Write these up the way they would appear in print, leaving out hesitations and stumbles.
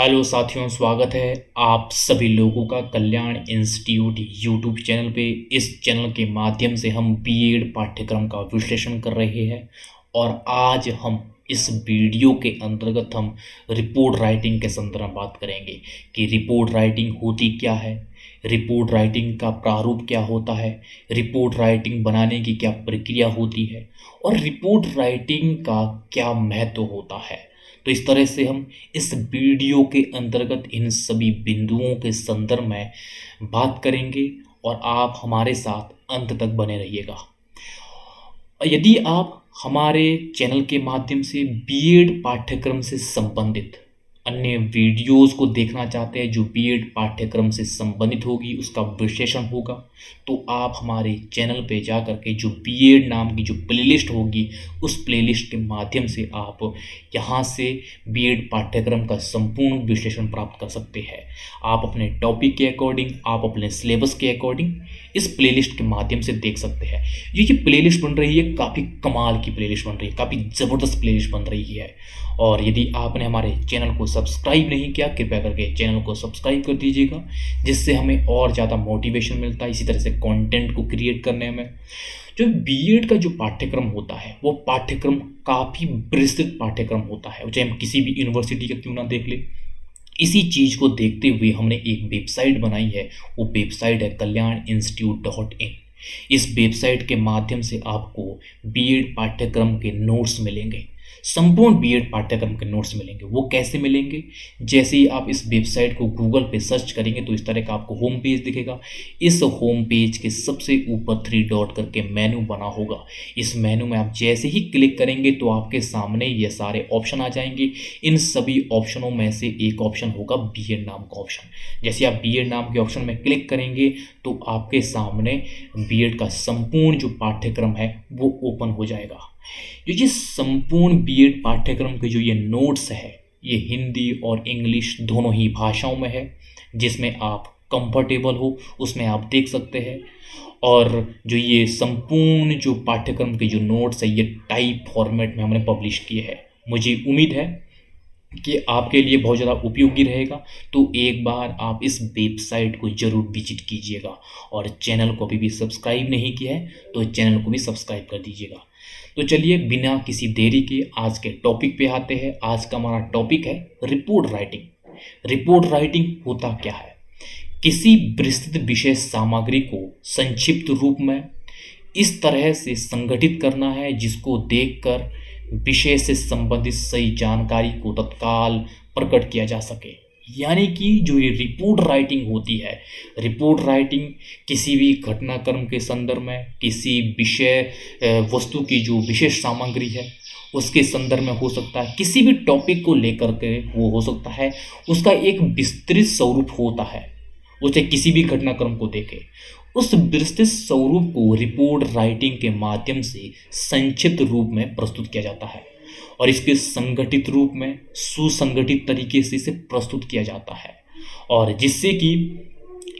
Hello साथियों, स्वागत है आप सभी लोगों का कल्याण इंस्टीट्यूट यूट्यूब चैनल पे। इस चैनल के माध्यम से हम बीएड पाठ्यक्रम का विश्लेषण कर रहे हैं और आज हम इस वीडियो के अंतर्गत हम रिपोर्ट राइटिंग के संदर्भ में बात करेंगे कि रिपोर्ट राइटिंग होती क्या है, रिपोर्ट राइटिंग का प्रारूप क्या होता है, रिपोर्ट राइटिंग बनाने की क्या प्रक्रिया होती है और रिपोर्ट राइटिंग का क्या महत्व होता है। तो इस तरह से हम इस वीडियो के अंतर्गत इन सभी बिंदुओं के संदर्भ में बात करेंगे और आप हमारे साथ अंत तक बने रहिएगा। यदि आप हमारे चैनल के माध्यम से बीएड पाठ्यक्रम से संबंधित अन्य वीडियोस को देखना चाहते हैं जो बीएड पाठ्यक्रम से संबंधित होगी, उसका विश्लेषण होगा, तो आप हमारे चैनल पे जा कर के जो बीएड नाम की जो प्लेलिस्ट होगी उस प्लेलिस्ट के माध्यम से आप यहाँ से बीएड पाठ्यक्रम का संपूर्ण विश्लेषण प्राप्त कर सकते हैं। आप अपने टॉपिक के अकॉर्डिंग, आप अपने सिलेबस के अकॉर्डिंग इस प्लेलिस्ट के माध्यम से देख सकते हैं। ये प्लेलिस्ट बन रही है, काफ़ी कमाल की प्लेलिस्ट बन रही है, काफ़ी ज़बरदस्त प्लेलिस्ट बन रही है। और यदि आपने हमारे चैनल को सब्सक्राइब नहीं किया, कृपया करके चैनल को सब्सक्राइब कर दीजिएगा, जिससे हमें और ज़्यादा मोटिवेशन मिलता है इसी तरह से कंटेंट को क्रिएट करने में। जो बीएड का जो पाठ्यक्रम होता है वो पाठ्यक्रम काफ़ी विस्तृत पाठ्यक्रम होता है, चाहे हम किसी भी यूनिवर्सिटी का क्यों ना देख ले। इसी चीज़ को देखते हुए हमने एक वेबसाइट बनाई है, वो वेबसाइट है kalyaninstitute.in। इस वेबसाइट के माध्यम से आपको बीएड पाठ्यक्रम के नोट्स मिलेंगे, संपूर्ण बीएड पाठ्यक्रम के नोट्स मिलेंगे। वो कैसे मिलेंगे? जैसे ही आप इस वेबसाइट को गूगल पे सर्च करेंगे तो इस तरह का आपको होम पेज दिखेगा। इस होम पेज के सबसे ऊपर 3 डॉट करके मेनू बना होगा। इस मेनू में आप जैसे ही क्लिक करेंगे तो आपके सामने ये सारे ऑप्शन आ जाएंगे। इन सभी ऑप्शनों में से एक ऑप्शन होगा बीएड नाम का ऑप्शन। जैसे आप बीएड नाम के ऑप्शन में क्लिक करेंगे तो आपके सामने बीएड का संपूर्ण जो पाठ्यक्रम है वो ओपन हो जाएगा। ये संपूर्ण बीएड पाठ्यक्रम के जो ये नोट्स है ये हिंदी और इंग्लिश दोनों ही भाषाओं में है, जिसमें आप कंफर्टेबल हो उसमें आप देख सकते हैं। और जो ये संपूर्ण जो पाठ्यक्रम के जो नोट्स है ये टाइप फॉर्मेट में हमने पब्लिश किए हैं। मुझे उम्मीद है कि आपके लिए बहुत ज़्यादा उपयोगी रहेगा, तो एक बार आप इस वेबसाइट को ज़रूर विजिट कीजिएगा और चैनल को अभी भी सब्सक्राइब नहीं किया है तो चैनल को भी सब्सक्राइब कर दीजिएगा। तो चलिए बिना किसी देरी के आज के टॉपिक पे आते हैं। आज का हमारा टॉपिक है रिपोर्ट राइटिंग। रिपोर्ट राइटिंग होता क्या है? किसी विस्तृत विषय सामग्री को संक्षिप्त रूप में इस तरह से संगठित करना है जिसको देखकर विषय से संबंधित सही जानकारी को तत्काल प्रकट किया जा सके। यानी कि जो ये रिपोर्ट राइटिंग होती है, रिपोर्ट राइटिंग किसी भी घटनाक्रम के संदर्भ में, किसी विषय वस्तु की जो विशेष सामग्री है उसके संदर्भ में हो सकता है, किसी भी टॉपिक को लेकर के वो हो सकता है, उसका एक विस्तृत स्वरूप होता है। उसे किसी भी घटनाक्रम को देखे, उस विस्तृत स्वरूप को रिपोर्ट राइटिंग के माध्यम से संक्षिप्त रूप में प्रस्तुत किया जाता है और इसके संगठित रूप में सुसंगठित तरीके से इसे प्रस्तुत किया जाता है, और जिससे कि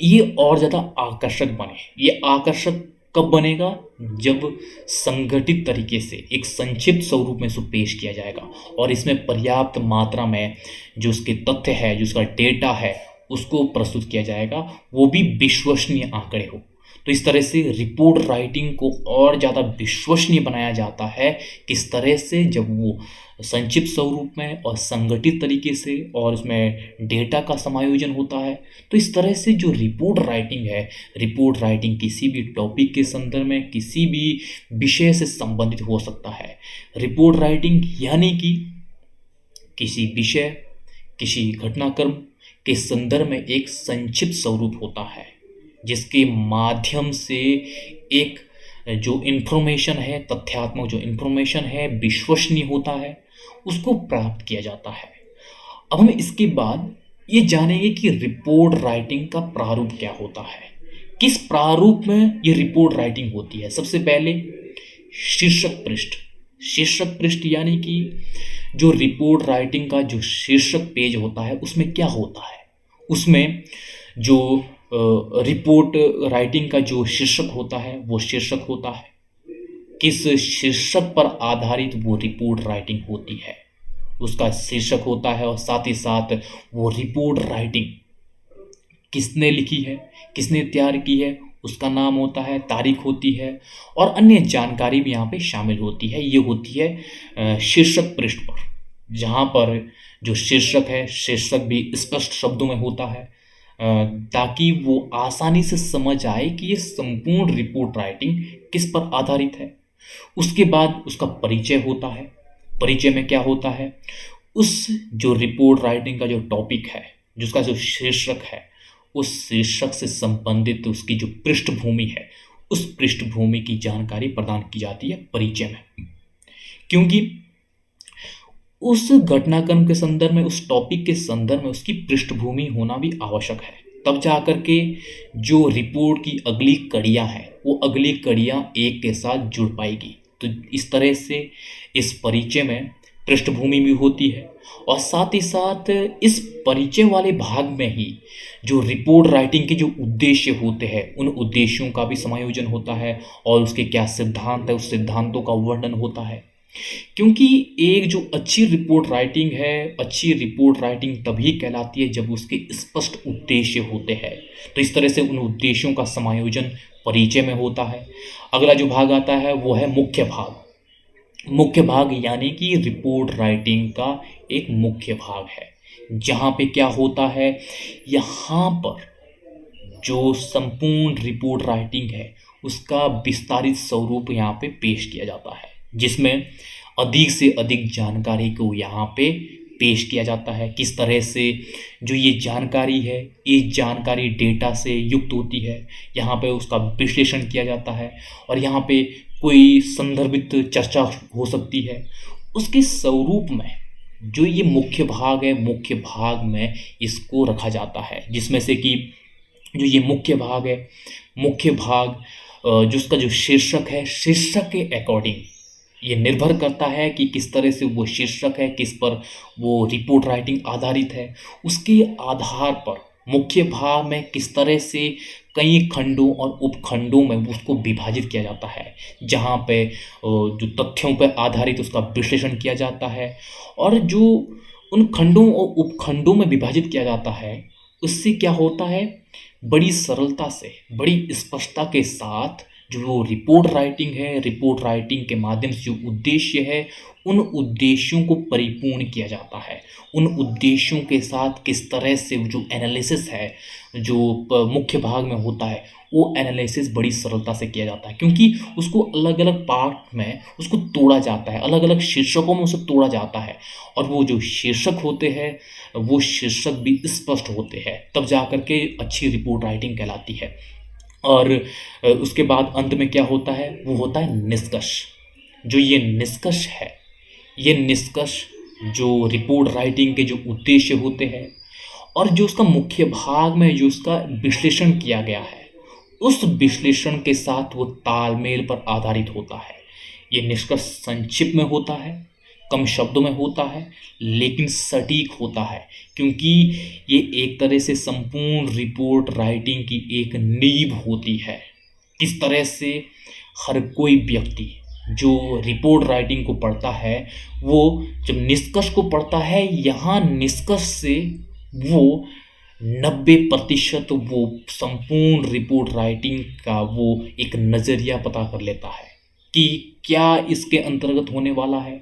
ये और ज़्यादा आकर्षक बने। ये आकर्षक कब बनेगा? जब संगठित तरीके से एक संक्षिप्त स्वरूप में इसको पेश किया जाएगा और इसमें पर्याप्त मात्रा में जो उसके तथ्य है, जो उसका डेटा है उसको प्रस्तुत किया जाएगा, वो भी विश्वसनीय आंकड़े हो। तो इस तरह से रिपोर्ट राइटिंग को और ज़्यादा विश्वसनीय बनाया जाता है। किस तरह से? जब वो संक्षिप्त स्वरूप में और संगठित तरीके से और उसमें डेटा का समायोजन होता है। तो इस तरह से जो रिपोर्ट राइटिंग है, रिपोर्ट राइटिंग किसी भी टॉपिक के संदर्भ में, किसी भी विषय से संबंधित हो सकता है। रिपोर्ट राइटिंग यानी कि किसी विषय, किसी घटनाक्रम के संदर्भ में एक संक्षिप्त स्वरूप होता है जिसके माध्यम से एक जो इन्फॉर्मेशन है, तथ्यात्मक जो इन्फॉर्मेशन है, विश्वसनीय होता है, उसको प्राप्त किया जाता है। अब हम इसके बाद ये जानेंगे कि रिपोर्ट राइटिंग का प्रारूप क्या होता है, किस प्रारूप में ये रिपोर्ट राइटिंग होती है। सबसे पहले शीर्षक पृष्ठ। शीर्षक पृष्ठ यानी कि जो रिपोर्ट राइटिंग का जो शीर्षक पेज होता है उसमें क्या होता है, उसमें जो रिपोर्ट राइटिंग का जो शीर्षक होता है वो शीर्षक होता है, किस शीर्षक पर आधारित वो रिपोर्ट राइटिंग होती है उसका शीर्षक होता है, और साथ ही साथ वो रिपोर्ट राइटिंग किसने लिखी है, किसने तैयार की है, उसका नाम होता है, तारीख होती है, और अन्य जानकारी भी यहाँ पे शामिल होती है। ये होती है शीर्षक पृष्ठ पर, जहाँ पर जो शीर्षक है, शीर्षक भी स्पष्ट शब्दों में होता है, ताकि वो आसानी से समझ आए कि ये संपूर्ण रिपोर्ट राइटिंग किस पर आधारित है। उसके बाद उसका परिचय होता है। परिचय में क्या होता है, उस जो रिपोर्ट राइटिंग का जो टॉपिक है, जिसका जो शीर्षक है, उस शीर्षक से संबंधित उसकी जो पृष्ठभूमि है, उस पृष्ठभूमि की जानकारी प्रदान की जाती है परिचय में। क्योंकि उस घटनाक्रम के संदर्भ में, उस टॉपिक के संदर्भ में उसकी पृष्ठभूमि होना भी आवश्यक है, तब जाकर के जो रिपोर्ट की अगली कड़ियाँ हैं वो अगली कड़ियाँ एक के साथ जुड़ पाएगी। तो इस तरह से इस परिचय में पृष्ठभूमि भी होती है, और साथ ही साथ इस परिचय वाले भाग में ही जो रिपोर्ट राइटिंग के जो उद्देश्य होते हैं, उन उद्देश्यों का भी समायोजन होता है, और उसके क्या सिद्धांत है, उस सिद्धांतों का वर्णन होता है। क्योंकि एक जो अच्छी रिपोर्ट राइटिंग है, अच्छी रिपोर्ट राइटिंग तभी कहलाती है जब उसके स्पष्ट उद्देश्य होते हैं। तो इस तरह से उन उद्देश्यों का समायोजन परिचय में होता है। अगला जो भाग आता है वो है मुख्य भाग। मुख्य भाग यानी कि रिपोर्ट राइटिंग का एक मुख्य भाग है, जहाँ पे क्या होता है, यहाँ पर जो संपूर्ण रिपोर्ट राइटिंग है उसका विस्तारित स्वरूप यहाँ पे पेश किया जाता है, जिसमें अधिक से अधिक जानकारी को यहाँ पे पेश किया जाता है। किस तरह से जो ये जानकारी है, ये जानकारी डेटा से युक्त होती है, यहाँ पे उसका विश्लेषण किया जाता है, और यहाँ पे कोई संदर्भित चर्चा हो सकती है। उसके स्वरूप में जो ये मुख्य भाग है, मुख्य भाग में इसको रखा जाता है, जिसमें से कि जो ये मुख्य भाग है, मुख्य भाग जिसका जो शीर्षक है, शीर्षक के अकॉर्डिंग ये निर्भर करता है कि किस तरह से वो शीर्षक है, किस पर वो रिपोर्ट राइटिंग आधारित है। उसके आधार पर मुख्य भाग में किस तरह से कई खंडों और उपखंडों में उसको विभाजित किया जाता है, जहाँ पे जो तथ्यों पर आधारित उसका विश्लेषण किया जाता है, और जो उन खंडों और उपखंडों में विभाजित किया जाता है, उससे क्या होता है, बड़ी सरलता से, बड़ी स्पष्टता के साथ जो रिपोर्ट राइटिंग है, रिपोर्ट राइटिंग के माध्यम से जो उद्देश्य है, उन उद्देश्यों को परिपूर्ण किया जाता है। उन उद्देश्यों के साथ किस तरह से जो एनालिसिस है, जो मुख्य भाग में होता है, वो एनालिसिस बड़ी सरलता से किया जाता है, क्योंकि उसको अलग अलग पार्ट में उसको तोड़ा जाता है, अलग अलग शीर्षकों में उसे तोड़ा जाता है, और वो जो शीर्षक होते हैं वो शीर्षक भी स्पष्ट होते हैं, तब जाकर के अच्छी रिपोर्ट राइटिंग कहलाती है। और उसके बाद अंत में क्या होता है, वो होता है निष्कर्ष। जो ये निष्कर्ष है, ये निष्कर्ष जो रिपोर्ट राइटिंग के जो उद्देश्य होते हैं, और जो उसका मुख्य भाग में जो उसका विश्लेषण किया गया है, उस विश्लेषण के साथ वो तालमेल पर आधारित होता है। ये निष्कर्ष संक्षिप्त में होता है, कम शब्दों में होता है, लेकिन सटीक होता है, क्योंकि ये एक तरह से संपूर्ण रिपोर्ट राइटिंग की एक नींव होती है। किस तरह से हर कोई व्यक्ति जो रिपोर्ट राइटिंग को पढ़ता है, वो जब निष्कर्ष को पढ़ता है, यहाँ निष्कर्ष से वो 90% वो संपूर्ण रिपोर्ट राइटिंग का वो एक नज़रिया पता कर लेता है कि क्या इसके अंतर्गत होने वाला है,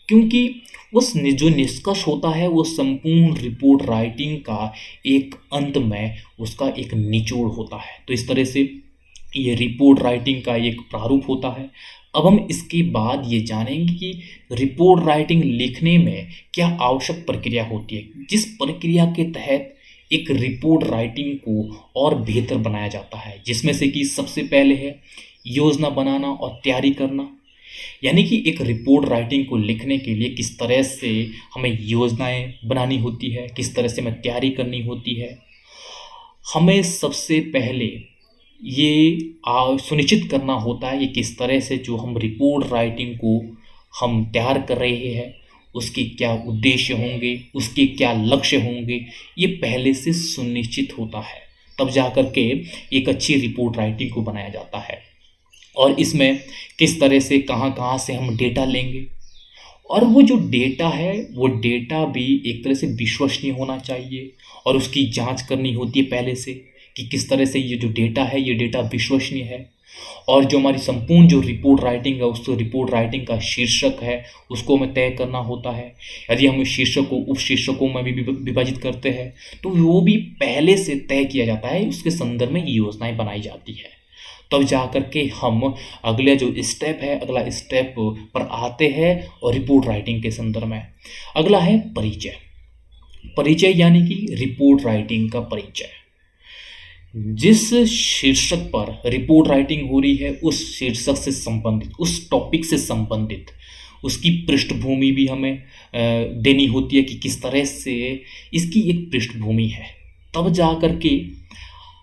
क्योंकि उस जो निष्कर्ष होता है वो संपूर्ण रिपोर्ट राइटिंग का एक अंत में उसका एक निचोड़ होता है। तो इस तरह से ये रिपोर्ट राइटिंग का एक प्रारूप होता है। अब हम इसके बाद ये जानेंगे कि रिपोर्ट राइटिंग लिखने में क्या आवश्यक प्रक्रिया होती है, जिस प्रक्रिया के तहत एक रिपोर्ट राइटिंग को और बेहतर बनाया जाता है, जिसमें से कि सबसे पहले है योजना बनाना और तैयारी करना। यानी कि एक रिपोर्ट राइटिंग को लिखने के लिए किस तरह से हमें योजनाएं बनानी होती है, किस तरह से हमें तैयारी करनी होती है। हमें सबसे पहले ये सुनिश्चित करना होता है कि किस तरह से जो हम रिपोर्ट राइटिंग को हम तैयार कर रहे हैं, उसके क्या उद्देश्य होंगे, उसके क्या लक्ष्य होंगे, ये पहले से सुनिश्चित होता है, तब जाकर के एक अच्छी रिपोर्ट राइटिंग को बनाया जाता है। और इसमें किस तरह से कहाँ कहाँ से हम डेटा लेंगे, और वो जो डेटा है वो डेटा भी एक तरह से विश्वसनीय होना चाहिए और उसकी जांच करनी होती है पहले से कि किस तरह से ये जो डेटा है ये डेटा विश्वसनीय है। और जो हमारी संपूर्ण जो रिपोर्ट राइटिंग है उस रिपोर्ट राइटिंग का शीर्षक है उसको हमें तय करना होता है। यदि हम इस शीर्षक को उपशीर्षकों में भी विभाजित करते हैं तो वो भी पहले से तय किया जाता है, उसके संदर्भ में योजनाएं बनाई जाती है। तब जा कर के हम अगला जो स्टेप है अगला स्टेप पर आते हैं और रिपोर्ट राइटिंग के संदर्भ में अगला है परिचय। परिचय यानी कि रिपोर्ट राइटिंग का परिचय। जिस शीर्षक पर रिपोर्ट राइटिंग हो रही है उस शीर्षक से संबंधित, उस टॉपिक से संबंधित उसकी पृष्ठभूमि भी हमें देनी होती है कि किस तरह से इसकी एक पृष्ठभूमि है। तब जा कर के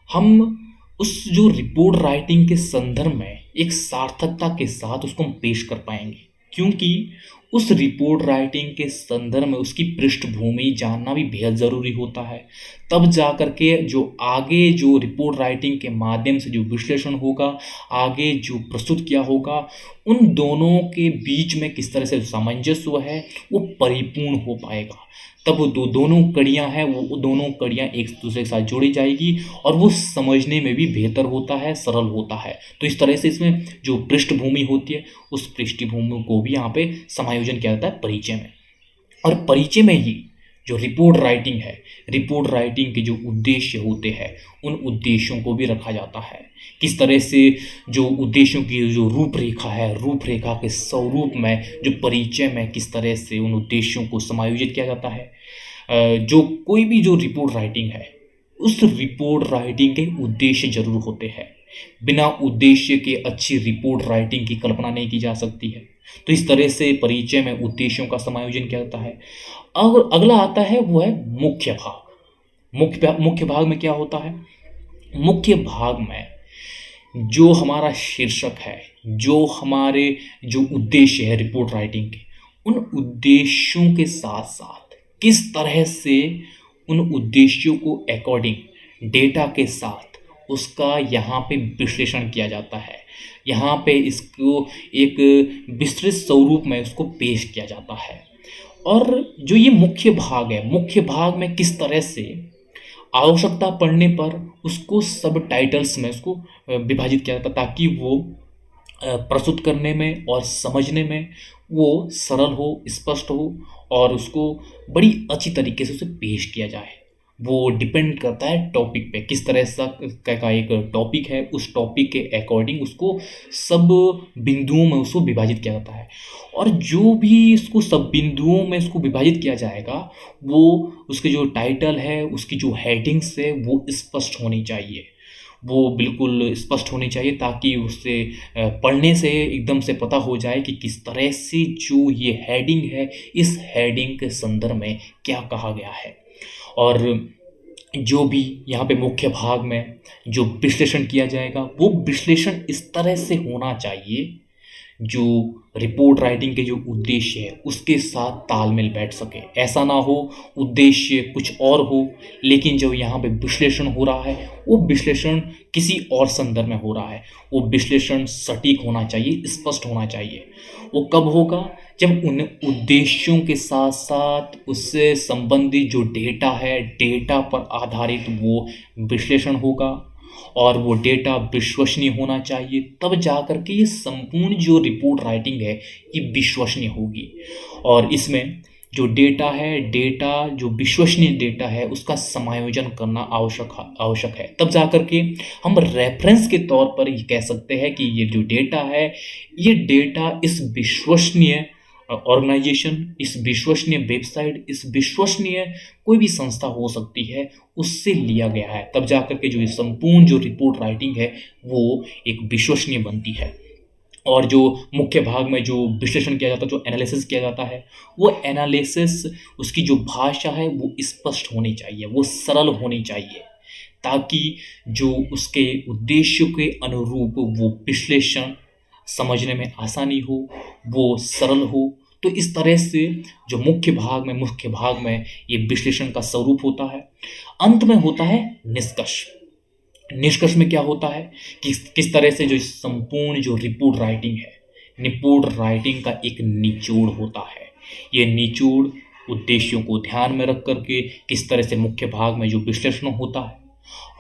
हम उस जो रिपोर्ट राइटिंग के संदर्भ में एक सार्थकता के साथ उसको हम पेश कर पाएंगे, क्योंकि उस रिपोर्ट राइटिंग के संदर्भ में उसकी पृष्ठभूमि जानना भी बेहद ज़रूरी होता है। तब जा कर के जो आगे जो रिपोर्ट राइटिंग के माध्यम से जो विश्लेषण होगा, आगे जो प्रस्तुत किया होगा, उन दोनों के बीच में किस तरह से सामंजस्य है वो परिपूर्ण हो पाएगा। तब वो दोनों कड़ियाँ हैं वो दोनों कड़ियाँ एक दूसरे के साथ जोड़ी जाएगी और वो समझने में भी बेहतर होता है, सरल होता है। तो इस तरह से इसमें जो पृष्ठभूमि होती है उस पृष्ठभूमि को भी यहाँ पे समायोजन किया जाता है परिचय में। और परिचय में ही जो रिपोर्ट राइटिंग है, रिपोर्ट राइटिंग के जो उद्देश्य होते हैं उन उद्देश्यों को भी रखा जाता है। किस तरह से जो उद्देश्यों की जो रूपरेखा है, रूपरेखा के स्वरूप में जो परिचय में किस तरह से उन उद्देश्यों को समायोजित किया जाता है। जो कोई भी जो रिपोर्ट राइटिंग है उस रिपोर्ट राइटिंग के उद्देश्य जरूर होते हैं। बिना उद्देश्य के अच्छी रिपोर्ट राइटिंग की कल्पना नहीं की जा सकती है। तो इस तरह से परिचय में उद्देश्यों का समायोजन किया जाता है। और अगला आता है वो है मुख्य भाग। मुख्य भाग में क्या होता है? मुख्य भाग में जो हमारा शीर्षक है, जो हमारे जो उद्देश्य है रिपोर्ट राइटिंग के, उन उद्देश्यों के साथ साथ किस तरह से उन उद्देश्यों को अकॉर्डिंग डेटा के साथ उसका यहाँ पे विश्लेषण किया जाता है। यहाँ पे इसको एक विस्तृत स्वरूप में उसको पेश किया जाता है। और जो ये मुख्य भाग है, मुख्य भाग में किस तरह से आवश्यकता पड़ने पर उसको सब टाइटल्स में उसको विभाजित किया जाता है ताकि वो प्रस्तुत करने में और समझने में वो सरल हो, स्पष्ट हो और उसको बड़ी अच्छी तरीके से उसे पेश किया जाए। वो डिपेंड करता है टॉपिक पे, किस तरह का एक टॉपिक है, उस टॉपिक के अकॉर्डिंग उसको सब बिंदुओं में उसको विभाजित किया जाता है। और जो भी इसको सब बिंदुओं में इसको विभाजित किया जाएगा वो उसके जो टाइटल है, उसकी जो हेडिंग्स है वो स्पष्ट होनी चाहिए, वो बिल्कुल स्पष्ट होनी चाहिए ताकि उससे पढ़ने से एकदम से पता हो जाए कि किस तरह से जो ये हेडिंग है इस हेडिंग के संदर्भ में क्या कहा गया है। और जो भी यहाँ पे मुख्य भाग में जो विश्लेषण किया जाएगा वो विश्लेषण इस तरह से होना चाहिए जो रिपोर्ट राइटिंग के जो उद्देश्य है उसके साथ तालमेल बैठ सके। ऐसा ना हो उद्देश्य कुछ और हो लेकिन जो यहाँ पे विश्लेषण हो रहा है वो विश्लेषण किसी और संदर्भ में हो रहा है। वो विश्लेषण सटीक होना चाहिए, स्पष्ट होना चाहिए। वो कब होगा? जब उन उद्देश्यों के साथ साथ उससे संबंधित जो डेटा है, डेटा पर आधारित वो विश्लेषण होगा और वो डेटा विश्वसनीय होना चाहिए। तब जाकर के ये संपूर्ण जो रिपोर्ट राइटिंग है ये विश्वसनीय होगी। और इसमें जो डेटा है, डेटा जो विश्वसनीय डेटा है उसका समायोजन करना आवश्यक है। तब जाकर के हम रेफरेंस के तौर पर ये कह सकते हैं कि ये जो डेटा है ये डेटा इस विश्वसनीय ऑर्गेनाइजेशन, इस विश्वसनीय वेबसाइट, इस विश्वसनीय कोई भी संस्था हो सकती है उससे लिया गया है। तब जाकर के जो ये संपूर्ण जो रिपोर्ट राइटिंग है वो एक विश्वसनीय बनती है। और जो मुख्य भाग में जो विश्लेषण किया जाता है, जो एनालिसिस किया जाता है, वो एनालिसिस उसकी जो भाषा है वो स्पष्ट होनी चाहिए, वो सरल होनी चाहिए ताकि जो उसके उद्देश्य के अनुरूप वो विश्लेषण समझने में आसानी हो, वो सरल हो। तो इस तरह से जो मुख्य भाग में ये विश्लेषण का स्वरूप होता है। अंत में होता है निष्कर्ष। निष्कर्ष में क्या होता है कि किस तरह से जो संपूर्ण जो रिपोर्ट राइटिंग है, रिपोर्ट राइटिंग का एक निचोड़ होता है। ये निचोड़ उद्देश्यों को ध्यान में रख करके किस तरह से मुख्य भाग में जो विश्लेषण होता है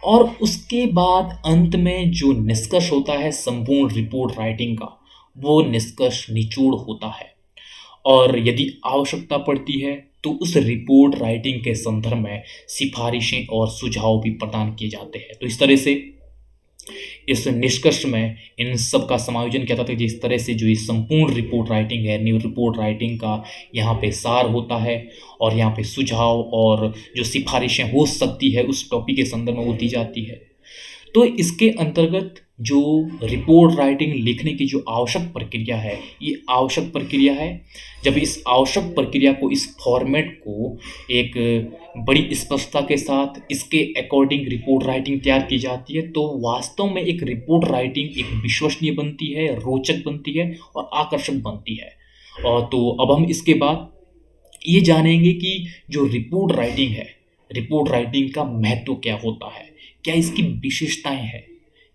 और उसके बाद अंत में जो निष्कर्ष होता है संपूर्ण रिपोर्ट राइटिंग का, वो निष्कर्ष निचोड़ होता है। और यदि आवश्यकता पड़ती है तो उस रिपोर्ट राइटिंग के संदर्भ में सिफारिशें और सुझाव भी प्रदान किए जाते हैं। तो इस तरह से इस निष्कर्ष में इन सब का समायोजन किया जाता है, जिस तरह से जो ये संपूर्ण रिपोर्ट राइटिंग है, न्यू रिपोर्ट राइटिंग का यहाँ पे सार होता है और यहाँ पे सुझाव और जो सिफारिशें हो सकती है उस टॉपिक के संदर्भ में वो दी जाती है। तो इसके अंतर्गत जो रिपोर्ट राइटिंग लिखने की जो आवश्यक प्रक्रिया है, ये आवश्यक प्रक्रिया है। जब इस आवश्यक प्रक्रिया को, इस फॉर्मेट को एक बड़ी स्पष्टता के साथ इसके अकॉर्डिंग रिपोर्ट राइटिंग तैयार की जाती है, तो वास्तव में एक रिपोर्ट राइटिंग एक विश्वसनीय बनती है, रोचक बनती है और आकर्षक बनती है। और तो अब हम इसके बाद ये जानेंगे कि जो रिपोर्ट राइटिंग है, रिपोर्ट राइटिंग का महत्व क्या होता है, क्या इसकी विशेषताएं हैं,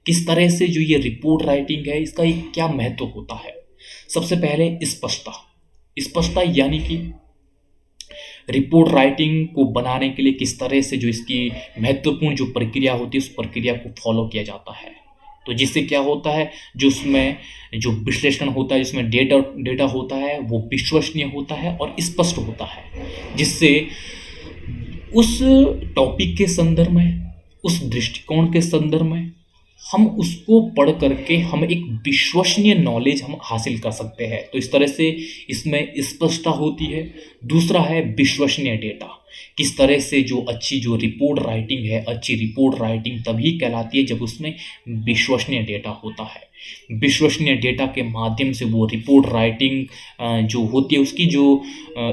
किस तरह से जो ये रिपोर्ट राइटिंग है इसका एक क्या महत्व होता है। सबसे पहले स्पष्टता। स्पष्टता यानी कि रिपोर्ट राइटिंग को बनाने के लिए किस तरह से जो इसकी महत्वपूर्ण जो प्रक्रिया होती है उस प्रक्रिया को फॉलो किया जाता है। तो जिससे क्या होता है, जो उसमें जो विश्लेषण होता है, जिसमें डेटा होता है वो विश्वसनीय होता है और स्पष्ट होता है, जिससे उस टॉपिक के संदर्भ में, उस दृष्टिकोण के संदर्भ में हम उसको पढ़ करके हम एक विश्वसनीय नॉलेज हम हासिल कर सकते हैं। तो इस तरह से इसमें स्पष्टता होती है। दूसरा है विश्वसनीय डेटा। किस तरह से जो अच्छी जो रिपोर्ट राइटिंग है, अच्छी रिपोर्ट राइटिंग तभी कहलाती है जब उसमें विश्वसनीय डेटा होता है। विश्वसनीय डेटा के माध्यम से वो रिपोर्ट राइटिंग जो होती है उसकी जो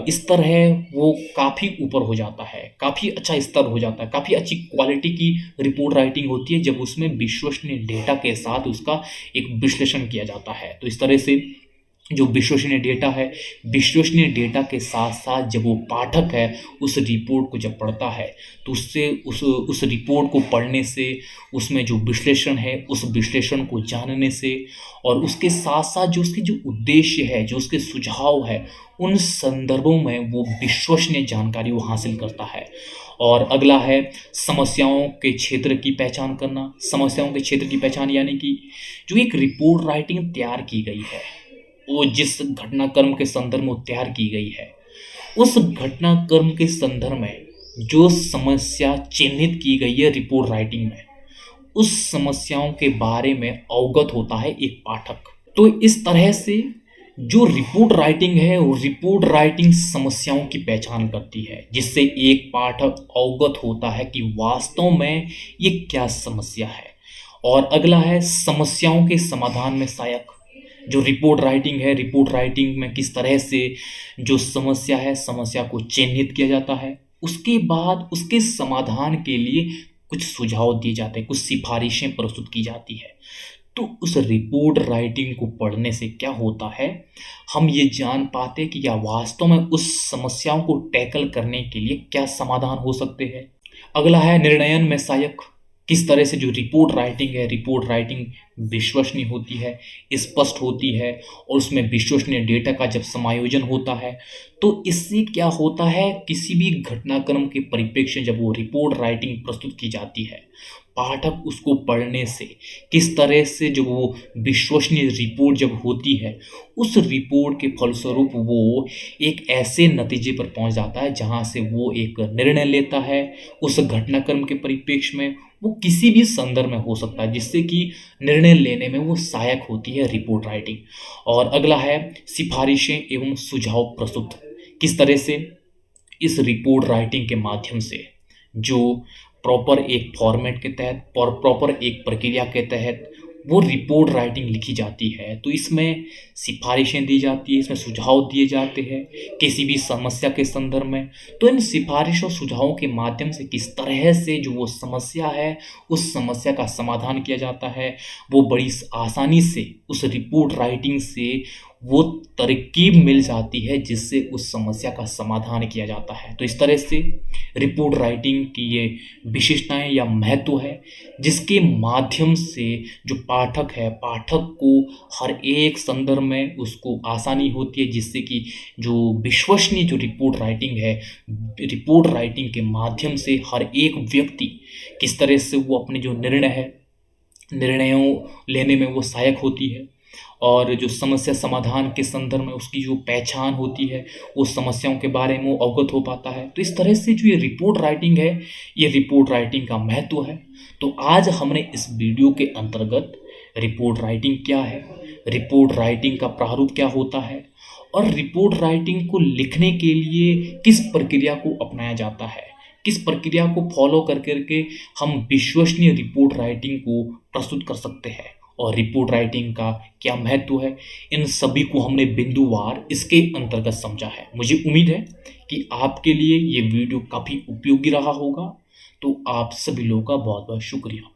स्तर है वो काफ़ी ऊपर हो जाता है, काफ़ी अच्छा स्तर हो जाता है, काफ़ी अच्छी क्वालिटी की रिपोर्ट राइटिंग होती है जब उसमें विश्वसनीय डेटा के साथ उसका एक विश्लेषण किया जाता है। तो इस तरह से जो विश्वसनीय डेटा है, विश्वसनीय डेटा के साथ साथ जब वो पाठक है उस रिपोर्ट को जब पढ़ता है तो उससे उस रिपोर्ट को पढ़ने से, उसमें जो विश्लेषण है उस विश्लेषण को जानने से और उसके साथ साथ जो उसके जो उद्देश्य है, जो उसके सुझाव है, उन संदर्भों में वो विश्वसनीय जानकारी वो हासिल करता है। और अगला है समस्याओं के क्षेत्र की पहचान करना। समस्याओं के क्षेत्र की पहचान यानी कि जो एक रिपोर्ट राइटिंग तैयार की गई है, वो जिस घटनाक्रम के संदर्भ में तैयार की गई है, उस घटनाक्रम के संदर्भ में जो समस्या चिन्हित की गई है रिपोर्ट राइटिंग में, उस समस्याओं के बारे में अवगत होता है एक पाठक। तो इस तरह से जो रिपोर्ट राइटिंग है वो रिपोर्ट राइटिंग समस्याओं की पहचान करती है, जिससे एक पाठक अवगत होता है कि वास्तव में ये क्या समस्या है। और अगला है समस्याओं के समाधान में सहायक। जो रिपोर्ट राइटिंग है, रिपोर्ट राइटिंग में किस तरह से जो समस्या है, समस्या को चिन्हित किया जाता है, उसके बाद उसके समाधान के लिए कुछ सुझाव दिए जाते हैं, कुछ सिफारिशें प्रस्तुत की जाती है। तो उस रिपोर्ट राइटिंग को पढ़ने से क्या होता है, हम ये जान पाते कि या वास्तव में उस समस्याओं को टैकल करने के लिए क्या समाधान हो सकते हैं। अगला है निर्णयन में सहायक। किस तरह से जो रिपोर्ट राइटिंग है, रिपोर्ट राइटिंग विश्वसनीय होती है, स्पष्ट होती है और उसमें विश्वसनीय डेटा का जब समायोजन होता है तो इससे क्या होता है, किसी भी घटनाक्रम के परिप्रेक्ष्य जब वो रिपोर्ट राइटिंग प्रस्तुत की जाती है, पाठक उसको पढ़ने से किस तरह से जो वो विश्वसनीय रिपोर्ट जब होती है, उस रिपोर्ट के फलस्वरूप वो एक ऐसे नतीजे पर पहुंच जाता है जहां से वो एक निर्णय लेता है उस घटनाक्रम के परिप्रेक्ष्य में। वो किसी भी संदर्भ में हो सकता है जिससे कि निर्णय लेने में वो सहायक होती है रिपोर्ट राइटिंग। और अगला है सिफारिशें एवं सुझाव प्रस्तुत। किस तरह से इस रिपोर्ट राइटिंग के माध्यम से जो प्रॉपर एक फॉर्मेट के तहत और प्रॉपर एक प्रक्रिया के तहत वो रिपोर्ट राइटिंग लिखी जाती है, तो इसमें सिफारिशें दी जाती है, इसमें सुझाव दिए जाते हैं किसी भी समस्या के संदर्भ में। तो इन सिफारिश और सुझावों के माध्यम से किस तरह से जो वो समस्या है उस समस्या का समाधान किया जाता है, वो बड़ी आसानी से उस रिपोर्ट राइटिंग से वो तरकीब मिल जाती है जिससे उस समस्या का समाधान किया जाता है। तो इस तरह से रिपोर्ट राइटिंग की ये विशेषताएं या महत्व है, जिसके माध्यम से जो पाठक है, पाठक को हर एक संदर्भ में उसको आसानी होती है, जिससे कि जो विश्वसनीय जो रिपोर्ट राइटिंग है, रिपोर्ट राइटिंग के माध्यम से हर एक व्यक्ति किस तरह से वो अपने जो निर्णय है, निर्णयों लेने में वो सहायक होती है, और जो समस्या समाधान के संदर्भ में उसकी जो पहचान होती है, उस समस्याओं के बारे में वो अवगत हो पाता है। तो इस तरह से जो ये रिपोर्ट राइटिंग है, ये रिपोर्ट राइटिंग का महत्व है। तो आज हमने इस वीडियो के अंतर्गत रिपोर्ट राइटिंग क्या है, रिपोर्ट राइटिंग का प्रारूप क्या होता है, और रिपोर्ट राइटिंग को लिखने के लिए किस प्रक्रिया को अपनाया जाता है, किस प्रक्रिया को फॉलो कर करके हम विश्वसनीय रिपोर्ट राइटिंग को प्रस्तुत कर सकते हैं, और रिपोर्ट राइटिंग का क्या महत्व है, इन सभी को हमने बिंदुवार इसके अंतर्गत समझा है। मुझे उम्मीद है कि आपके लिए ये वीडियो काफ़ी उपयोगी रहा होगा। तो आप सभी लोगों का बहुत बहुत शुक्रिया।